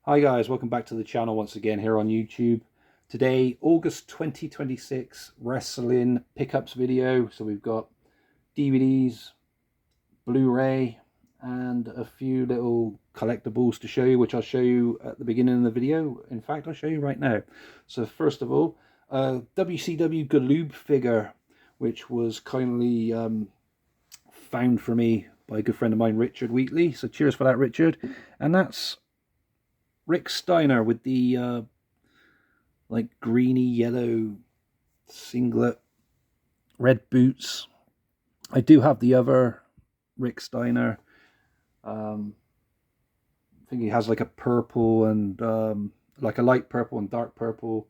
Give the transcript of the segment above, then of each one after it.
Hi guys, welcome back to the channel once again here on YouTube. Today, August 2026 wrestling pickups video. So we've got DVDs, Blu-ray, and a few little collectibles to show you, which I'll show you at the beginning of the video. In fact, I'll show you right now. So first of all, WCW Galoob figure, which was kindly found for me by a good friend of mine, Richard Wheatley. So cheers for that, Richard. And that's Rick Steiner with the like greeny yellow singlet, red boots. I do have the other Rick Steiner. I think he has like a purple and like a light purple and dark purple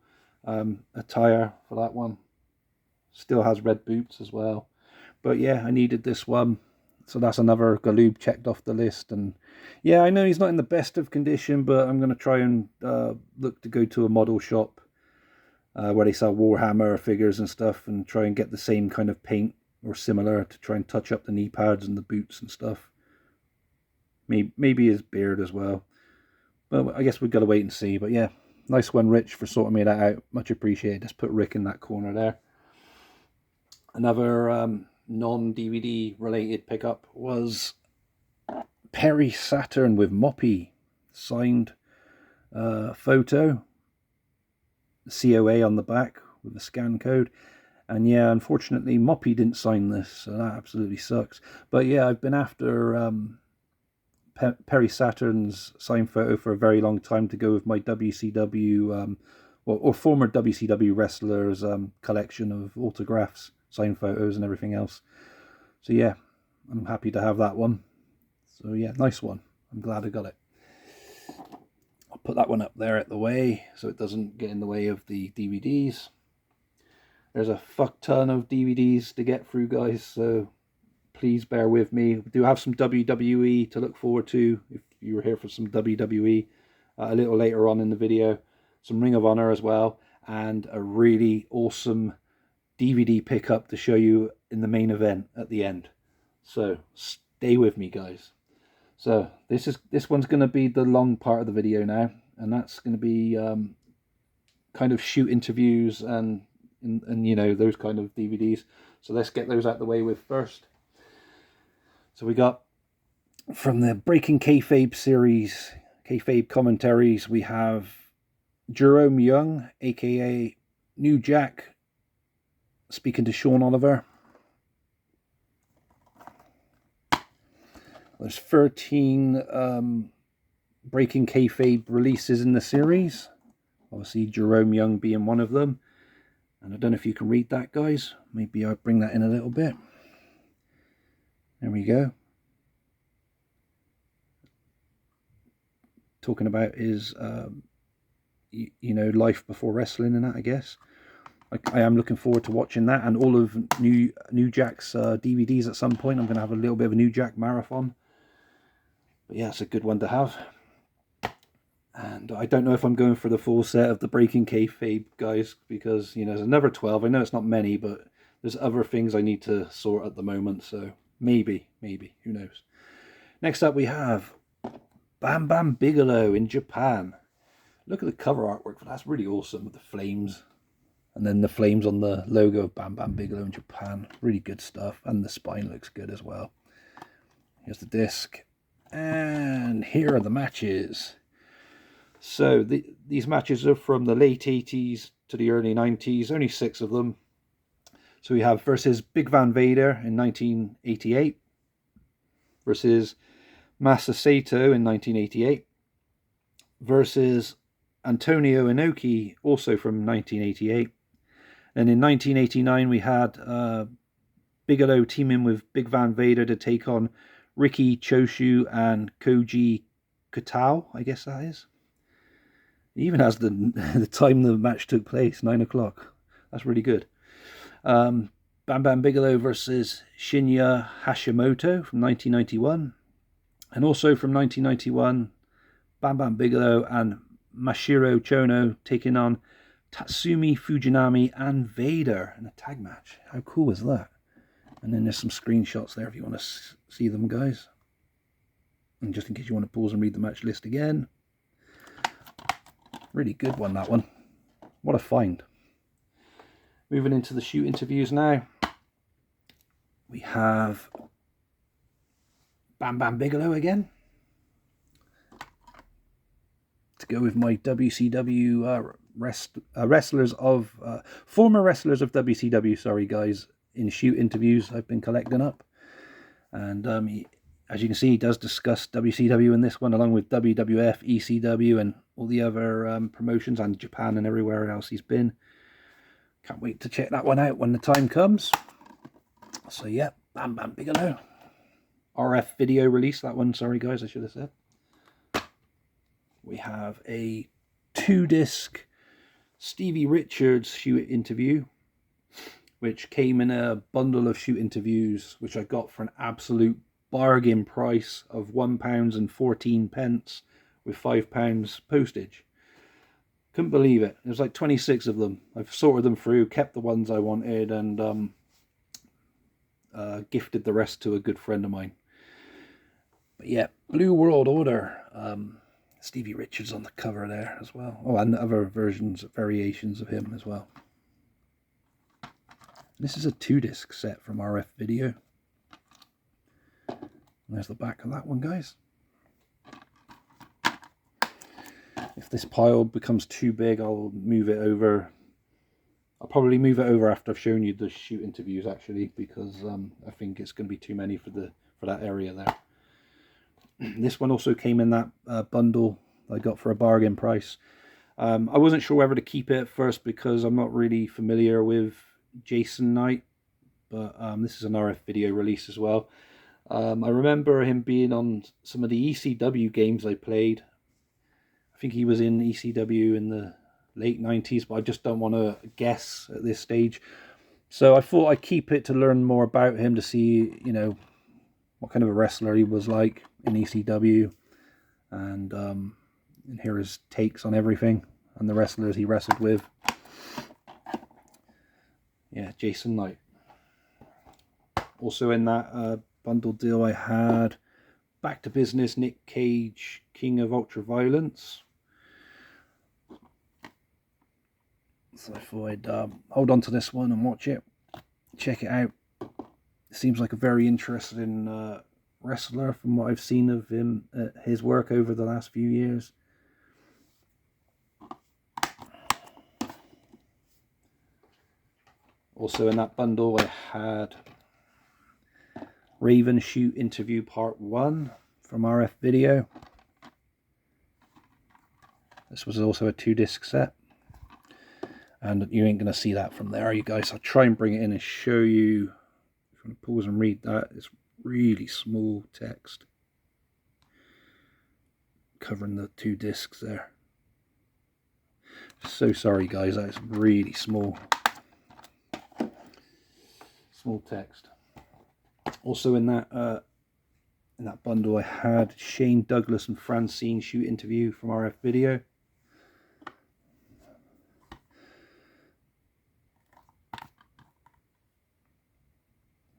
attire for that one. Still has red boots as well. But yeah, I needed this one. So that's another Galoob checked off the list. And yeah, I know he's not in the best of condition, but I'm going to try and look to go to a model shop where they sell Warhammer figures and stuff and try and get the same kind of paint or similar to try and touch up the knee pads and the boots and stuff. Maybe his beard as well. But I guess we've got to wait and see. But yeah, nice one, Rich, for sorting me that out. Much appreciated. Just put Rick in that corner there. Another non-DVD related pickup was Perry Saturn with Moppy signed photo, COA on the back with the scan code. And yeah, unfortunately Moppy didn't sign this, so that absolutely sucks. But yeah, I've been after Perry Saturn's signed photo for a very long time to go with my WCW or former WCW wrestlers collection of autographs, signed photos and everything else. So yeah, I'm happy to have that one. So yeah, nice one. I'm glad I got it. I'll put that one up there at the way so it doesn't get in the way of the DVDs. There's a fuck ton of DVDs to get through, guys, so please bear with me. We do have some WWE to look forward to if you were here for some WWE a little later on in the video. Some Ring of Honor as well, and a really awesome DVD pickup to show you in the main event at the end. So stay with me, guys. So this one's going to be the long part of the video now, and that's going to be kind of shoot interviews and you know, those kind of DVDs. So let's get those out the way with first. So we got from the Breaking Kayfabe series, Kayfabe commentaries, we have Jerome Young, aka New Jack, speaking to Sean Oliver. There's 13 Breaking Kayfabe releases in the series. Obviously, Jerome Young being one of them. And I don't know if you can read that, guys. Maybe I'll bring that in a little bit. There we go. Talking about his, you know, life before wrestling and that, I guess. I am looking forward to watching that, and all of New Jack's DVDs at some point. I'm going to have a little bit of a New Jack marathon. But yeah, it's a good one to have. And I don't know if I'm going for the full set of the Breaking Kayfabe, guys, because, you know, there's another 12. I know it's not many, but there's other things I need to sort at the moment. So maybe, who knows. Next up we have Bam Bam Bigelow in Japan. Look at the cover artwork. That's really awesome with the flames. And then the flames on the logo of Bam Bam Bigelow in Japan. Really good stuff. And the spine looks good as well. Here's the disc. And here are the matches. So these matches are from the late 80s to the early 90s. Only 6 of them. So we have versus Big Van Vader in 1988. Versus Masa Sato in 1988. Versus Antonio Inoki, also from 1988. And in 1989, we had Bigelow teaming with Big Van Vader to take on Riki Choshu and Koji Katao, I guess that is. It even has the time the match took place, 9 o'clock. That's really good. Bam Bam Bigelow versus Shinya Hashimoto from 1991. And also from 1991, Bam Bam Bigelow and Mashiro Chono taking on Tatsumi Fujinami and Vader in a tag match. How cool is that? And then there's some screenshots there if you want to see them, guys. And just in case you want to pause and read the match list again. Really good one, that one. What a find. Moving into the shoot interviews now. We have Bam Bam Bigelow again. To go with my WCW wrestlers of former wrestlers of WCW, sorry guys, in shoot interviews I've been collecting up. And as you can see, he does discuss WCW in this one, along with WWF, ECW, and all the other promotions, and Japan and everywhere else he's been. Can't wait to check that one out when the time comes. So yeah, Bam Bam Bigelow. RF video release, that one, sorry guys, I should have said. We have a 2-disc Stevie Richards shoot interview, which came in a bundle of shoot interviews, which I got for an absolute bargain price of £1.14 with £5 postage. Couldn't believe it. There's like 26 of them. I've sorted them through, kept the ones I wanted, and gifted the rest to a good friend of mine. But yeah, Blue World Order. Stevie Richards on the cover there as well. Oh, and other versions, variations of him as well. This is a 2-disc set from RF Video. And there's the back of that one, guys. If this pile becomes too big, I'll move it over. I'll probably move it over after I've shown you the shoot interviews, actually, because I think it's going to be too many for that area there. This one also came in that bundle I got for a bargain price. I wasn't sure whether to keep it at first because I'm not really familiar with Jason Knight, but this is an RF Video release as well. I remember him being on some of the ECW games I played. I think he was in ECW in the late 90s, but I just don't want to guess at this stage. So I thought I'd keep it to learn more about him, to see, you know, what kind of a wrestler he was like in ECW, and hear his takes on everything and the wrestlers he wrestled with. Yeah, Jason Knight. Also in that bundle deal I had Back to Business, Nick Cage, King of Ultra Violence. So I thought I'd hold on to this one and watch it, check it out. Seems like a very interesting wrestler from what I've seen of him, his work over the last few years. Also in that bundle I had Raven Shoot Interview Part 1 from RF Video. This was also a 2-disc set, and you ain't going to see that from there, are you guys? I'll try and bring it in and show you. If you want to pause and read that, it's really small text covering the 2 discs there. So sorry guys, that is really small text. Also in that bundle I had Shane Douglas and Francine shoot interview from RF Video.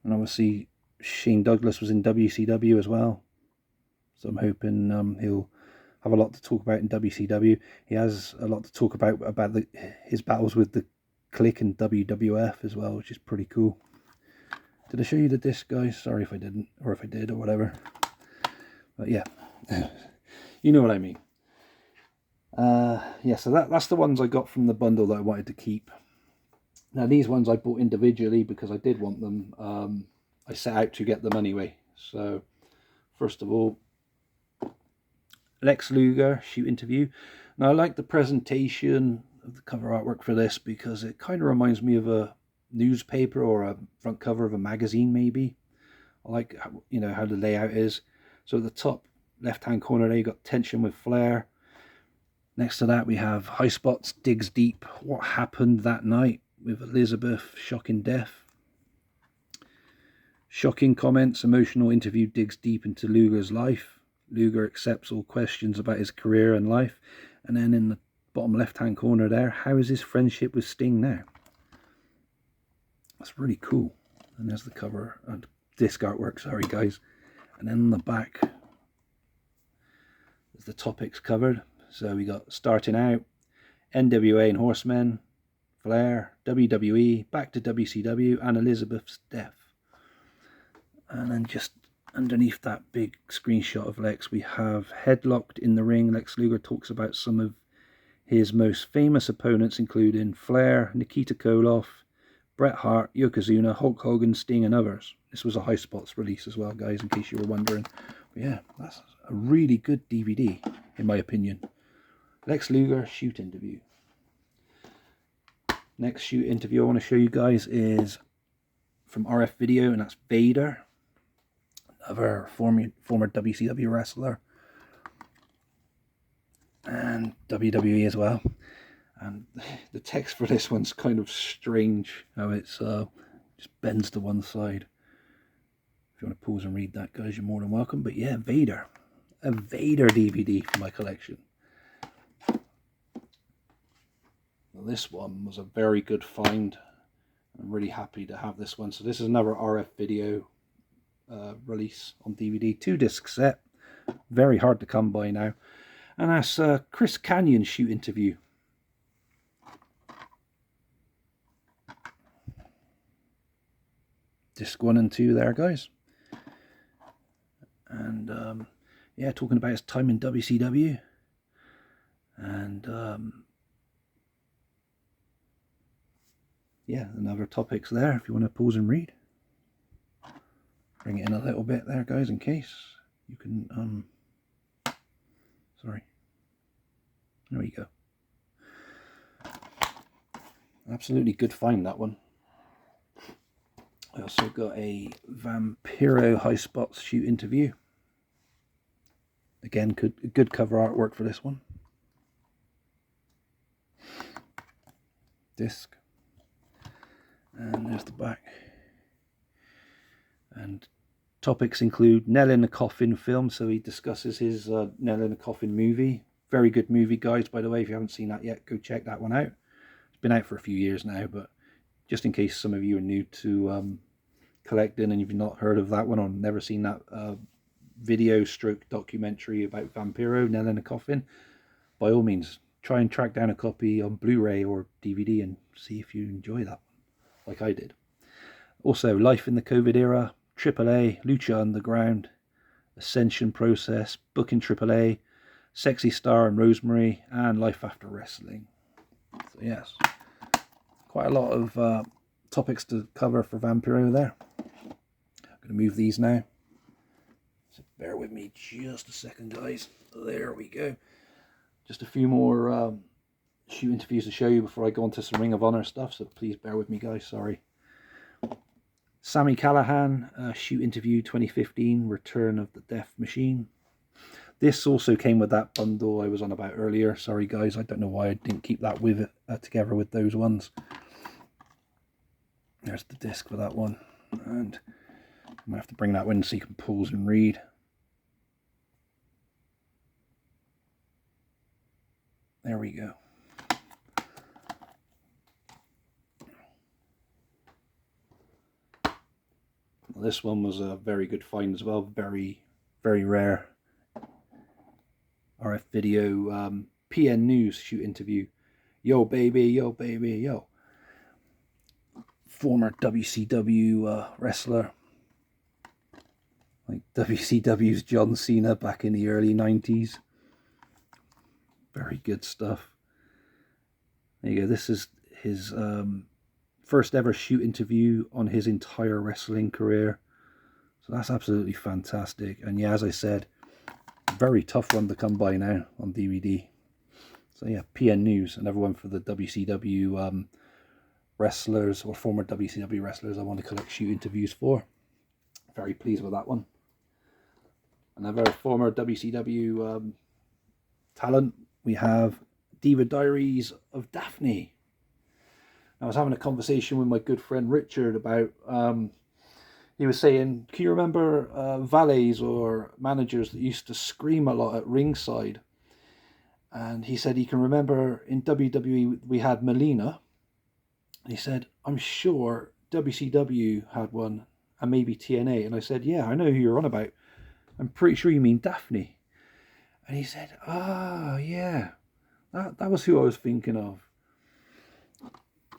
And obviously Shane Douglas was in WCW as well, so I'm hoping he'll have a lot to talk about in WCW. He has a lot to talk about his battles with the Click and WWF as well, which is pretty cool. Did I show you the disc, guys? Sorry if I didn't, or if I did, or whatever. But yeah, you know what I mean. Yeah, so that's the ones I got from the bundle that I wanted to keep. Now these ones I bought individually because I did want them. I set out to get them anyway. So first of all, Lex Luger shoot interview. Now I like the presentation of the cover artwork for this because it kind of reminds me of a newspaper or a front cover of a magazine maybe. I like, you know, how the layout is. So at the top left hand corner there you got Tension with Flair. Next to that we have High Spots Digs Deep, What Happened That Night, with Elizabeth shocking death. Shocking comments, emotional interview digs deep into Luger's life. Luger accepts all questions about his career and life. And then in the bottom left hand corner there, how is his friendship with Sting now? That's really cool. And there's the cover and disc artwork, sorry guys. And then on the back is the topics covered. So we got starting out, NWA and Horsemen, Flair, WWE, back to WCW, and Elizabeth's death. And then just underneath that big screenshot of Lex, we have headlocked in the ring. Lex Luger talks about some of his most famous opponents, including Flair, Nikita Koloff, Bret Hart, Yokozuna, Hulk Hogan, Sting, and others. This was a High Spots release as well, guys, in case you were wondering. But yeah, that's a really good DVD, in my opinion. Lex Luger shoot interview. Next shoot interview I want to show you guys is from RF Video, and that's Vader, another former WCW wrestler, and WWE as well. And the text for this one's kind of strange, how it's just bends to one side. If you want to pause and read that, guys, you're more than welcome. But yeah, Vader, a Vader DVD for my collection. Well, this one was a very good find. I'm really happy to have this one. So this is another RF Video release on DVD, 2-disc set, very hard to come by now. And that's Chris Canyon's shoot interview. Disc 1 and 2 there, guys. And yeah, talking about his time in WCW. And yeah, and other topics there if you want to pause and read. Bring it in a little bit there, guys, in case you can sorry. There we go. Absolutely good find, that one. I also got a Vampiro High Spots shoot interview. Again, good cover artwork for this one. Disc. And there's the back. And topics include Nail in the Coffin film, so he discusses his Nail in the Coffin movie. Very good movie, guys, by the way. If you haven't seen that yet, go check that one out. It's been out for a few years now, but just in case some of you are new to collecting and you've not heard of that one or never seen that video stroke documentary about Vampiro, Nail in the Coffin, by all means, try and track down a copy on Blu-ray or DVD and see if you enjoy that one, like I did. Also, Life in the COVID Era, AAA, Lucha Underground, Ascension Process, Booking AAA, Sexy Star and Rosemary, and Life After Wrestling. So yes, quite a lot of topics to cover for Vampiro there. I'm going to move these now. So bear with me just a second, guys. There we go. Just a few more shoot interviews to show you before I go on to some Ring of Honor stuff, so please bear with me, guys. Sorry. Sami Callihan, shoot interview 2015, Return of the Death Machine. This also came with that bundle I was on about earlier. Sorry, guys, I don't know why I didn't keep that with it together with those ones. There's the disc for that one, and I'm gonna have to bring that one so you can pause and read. There we go. This one was a very good find as well. Very, very rare. RF Video PN News shoot interview. Yo baby, yo baby, yo. Former WCW wrestler. Like WCW's John Cena back in the early 90s. Very good stuff. There you go. This is his first ever shoot interview on his entire wrestling career. So that's absolutely fantastic. And yeah, as I said, very tough one to come by now on DVD. So yeah, PN News, another one for the WCW wrestlers or former WCW wrestlers I want to collect shoot interviews for. Very pleased with that one. Another former WCW talent, we have Diva Diaries of Daphne. I was having a conversation with my good friend Richard about, he was saying, can you remember valets or managers that used to scream a lot at ringside? And he said he can remember in WWE we had Melina. He said, I'm sure WCW had one and maybe TNA. And I said, yeah, I know who you're on about. I'm pretty sure you mean Daphne. And he said, yeah, That was who I was thinking of.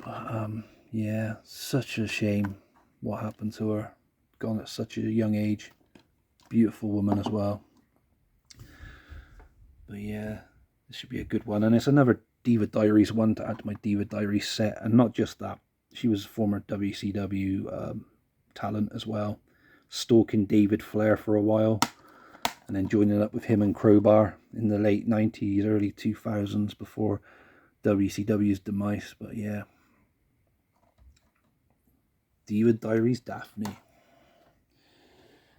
But yeah, such a shame what happened to her. Gone at such a young age. Beautiful woman as well. But yeah, this should be a good one. And it's another Diva Diaries one to add to my Diva Diaries set. And not just that, she was a former WCW talent as well. Stalking David Flair for a while. And then joining up with him and Crowbar in the late 90s, early 2000s before WCW's demise. But yeah. Diva Diaries Daphne.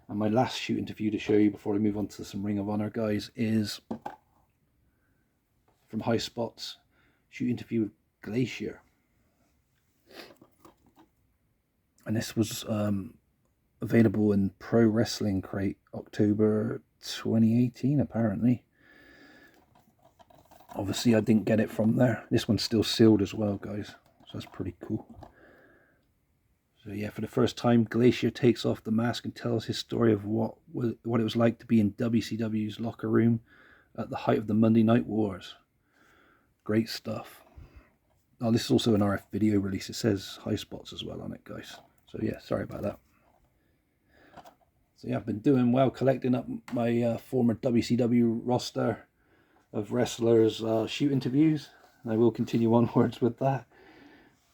And my last shoot interview to show you before I move on to some Ring of Honor guys is from High Spots. Shoot interview with Glacier. And this was available in Pro Wrestling Crate October 2018 apparently. Obviously I didn't get it from there. This one's still sealed as well, guys. So that's pretty cool. So yeah, for the first time, Glacier takes off the mask and tells his story of what it was like to be in WCW's locker room at the height of the Monday Night Wars. Great stuff. Oh, this is also an RF video release. It says High Spots as well on it, guys. So yeah, sorry about that. So yeah, I've been doing well collecting up my former WCW roster of wrestlers' shoot interviews. And I will continue onwards with that.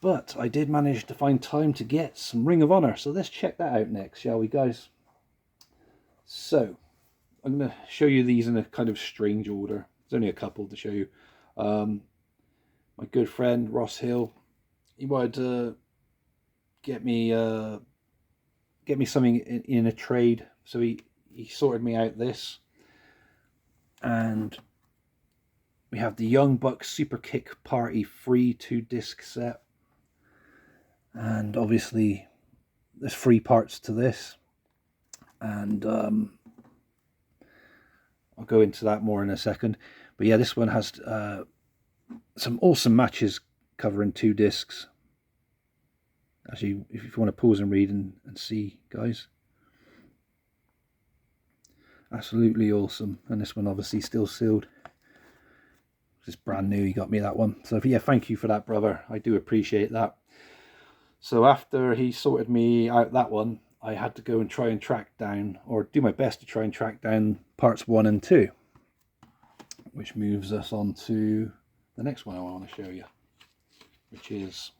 But I did manage to find time to get some Ring of Honor. So let's check that out next, shall we, guys? So, I'm going to show you these in a kind of strange order. There's only a couple to show you. My good friend, Ross Hill, he wanted to get me something in a trade. So he sorted me out this. And we have the Young Bucks Super Kick Party free 2-disc set. And obviously there's 3 parts to this, and I'll go into that more in a second. But yeah, this one has some awesome matches covering 2 discs. Actually, if you want to pause and read and see, guys, absolutely awesome. And this one obviously still sealed. It's brand new. He got me that one. So yeah, thank you for that, brother. I do appreciate that. So after he sorted me out that one, I had to go and try and track down, or do my best to try and track down parts 1 and 2. Which moves us on to the next one I want to show you. Which is,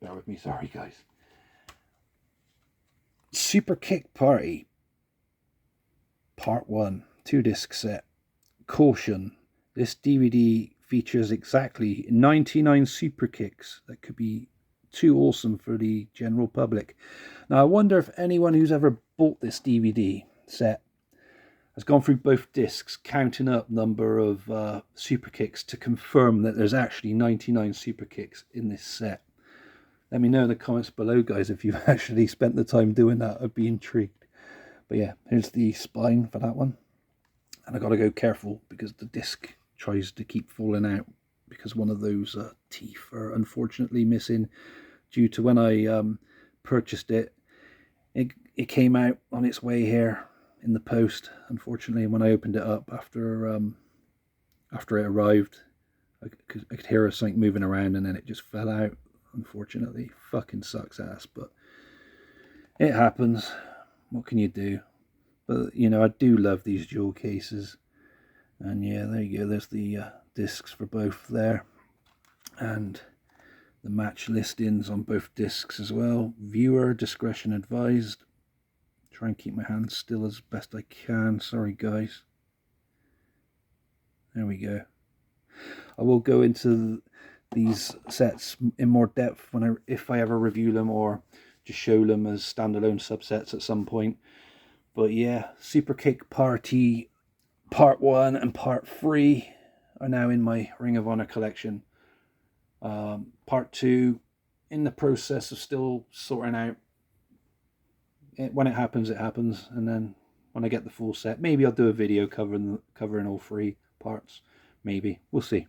bear with me, sorry guys. Super Kick Party. Part 1, 2-disc set. Caution, this DVD features exactly 99 super kicks that could be too awesome for the general public. Now I wonder if anyone who's ever bought this DVD set has gone through both discs, counting up number of super kicks to confirm that there's actually 99 super kicks in this set. Let me know in the comments below, guys, if you've actually spent the time doing that. I'd be intrigued. But yeah, here's the spine for that one. And I got to go careful because the disc tries to keep falling out because one of those teeth are unfortunately missing due to when I purchased it. It came out on its way here in the post, unfortunately. When I opened it up after it arrived, I could hear something moving around and then it just fell out, unfortunately. Fucking sucks ass, but it happens. What can you do? But you know, I do love these jewel cases. And yeah, there you go, there's the discs for both there, and the match listings on both discs as well. Viewer discretion advised. Try and keep my hands still as best I can, sorry guys. There we go. I will go into these sets in more depth if I ever review them, or just show them as standalone subsets at some point. But yeah, Super Kick Party Part 1 and Part 3 are now in my Ring of Honor collection. Part 2 in the process of still sorting out. When it happens, it happens. And then when I get the full set, maybe I'll do a video covering all 3 parts. Maybe. We'll see.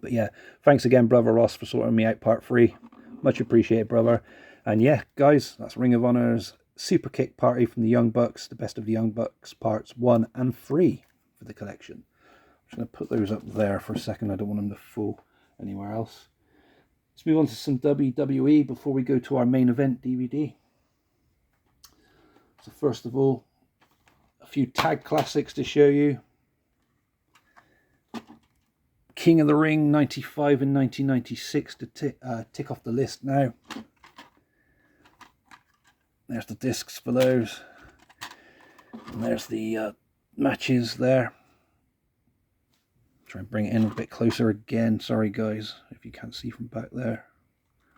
But yeah, thanks again, brother Ross, for sorting me out Part 3. Much appreciated, brother. And yeah, guys, that's Ring of Honor's Super Kick Party from the Young Bucks, the Best of the Young Bucks parts 1 and 3 for the collection. just going to put those up there for a second. I don't want them to fall anywhere else. Let's move on to some WWE before we go to our main event DVD. So first of all, a few tag classics to show you. King of the Ring 95 and 1996 to tick off the list now. There's the discs for those. And there's the matches there. Try and bring it in a bit closer again. Sorry guys, if you can't see from back there.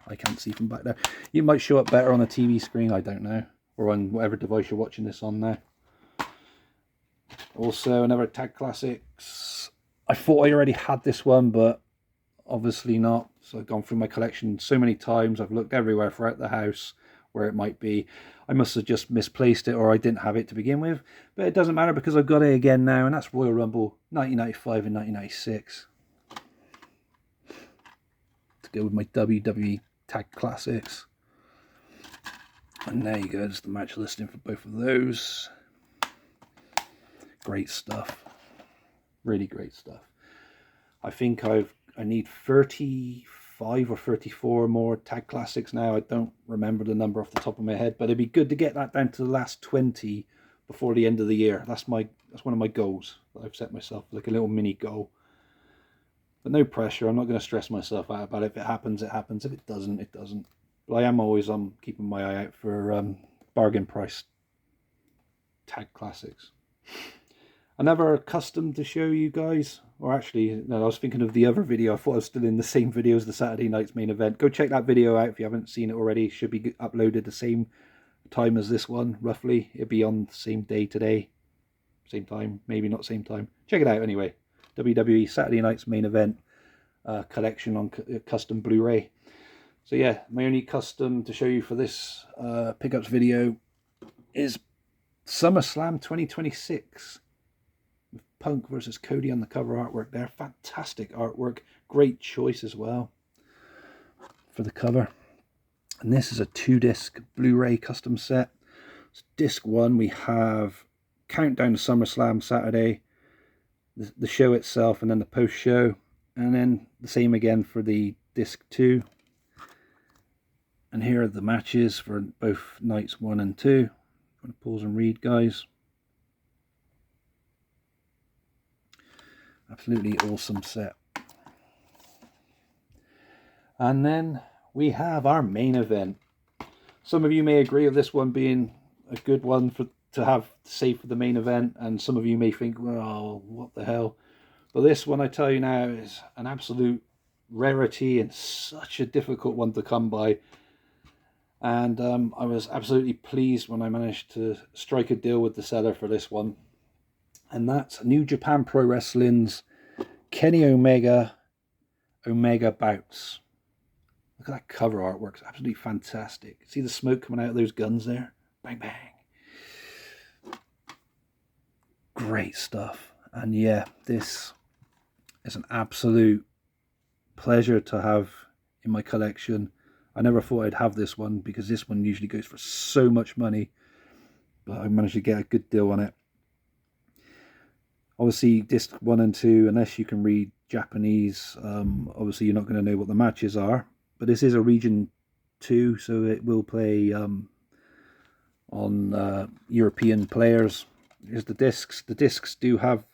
I can't see from back there. You might show up better on a TV screen, I don't know. Or on whatever device you're watching this on now. Also another Tag Classics. I thought I already had this one, but obviously not. So I've gone through my collection so many times. I've looked everywhere throughout the house where it might be. I must have just misplaced it, or I didn't have it to begin with. But it doesn't matter because I've got it again now, and that's Royal Rumble 1995 and 1996. To go with my WWE Tag Classics. And there you go, there's the match listing for both of those. Great stuff. Really great stuff. I think I need 35 or 34 more Tag Classics now. I don't remember the number off the top of my head, but it'd be good to get that down to the last 20 before the end of the year. That's one of my goals that I've set myself, like a little mini goal. But no pressure. I'm not going to stress myself out about it. If it happens, it happens. If it doesn't, it doesn't. But I am always keeping my eye out for bargain price Tag Classics. Another custom to show you guys, or actually, no, I was thinking of the other video. I thought I was still in the same video as the Saturday night's main event. Go check that video out if you haven't seen it already. It should be uploaded the same time as this one, roughly. It'll be on the same day today. Same time, maybe not same time. Check it out anyway. WWE Saturday night's main event collection on custom Blu-ray. So yeah, my only custom to show you for this pickups video is SummerSlam 2026. With Punk versus Cody on the cover artwork there. Fantastic artwork. Great choice as well for the cover. And this is a 2-disc Blu-ray custom set. So disc 1 we have Countdown to SummerSlam Saturday, the show itself, and then the post-show. And then the same again for the disc 2. And here are the matches for both nights 1 and 2. I'm going to pause and read, guys. Absolutely awesome set. And then we have our main event. Some of you may agree with this one being a good one to have saved for the main event, and some of you may think, well, what the hell. But this one, I tell you now, is an absolute rarity and such a difficult one to come by. And I was absolutely pleased when I managed to strike a deal with the seller for this one. And that's New Japan Pro Wrestling's Kenny Omega Bouts. Look at that cover artwork. It's absolutely fantastic. See the smoke coming out of those guns there? Bang, bang. Great stuff. And yeah, this is an absolute pleasure to have in my collection. I never thought I'd have this one because this one usually goes for so much money. But I managed to get a good deal on it. Obviously, disc 1 and 2, unless you can read Japanese, obviously you're not going to know what the matches are. But this is a region 2, so it will play on European players. Here's the discs. The discs do have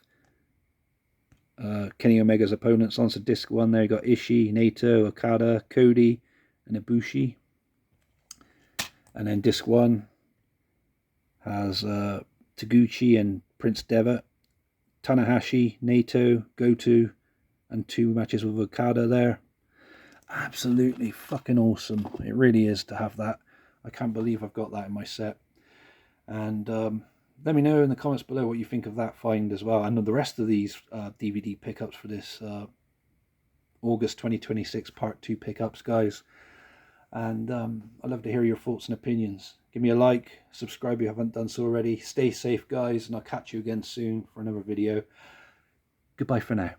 Kenny Omega's opponents on. So disc 1 there, you got Ishii, Naito, Okada, Cody, and Ibushi. And then disc 1 has Taguchi and Prince Devitt, Tanahashi, Naito, Goto, and 2 matches with Okada there. Absolutely fucking awesome. It really is to have that. I can't believe I've got that in my set. And let me know in the comments below what you think of that find as well, and the rest of these DVD pickups for this August 2026 Part 2 pickups, guys. And I'd love to hear your thoughts and opinions. Give me a like, subscribe if you haven't done so already. Stay safe, guys, and I'll catch you again soon for another video. Goodbye for now.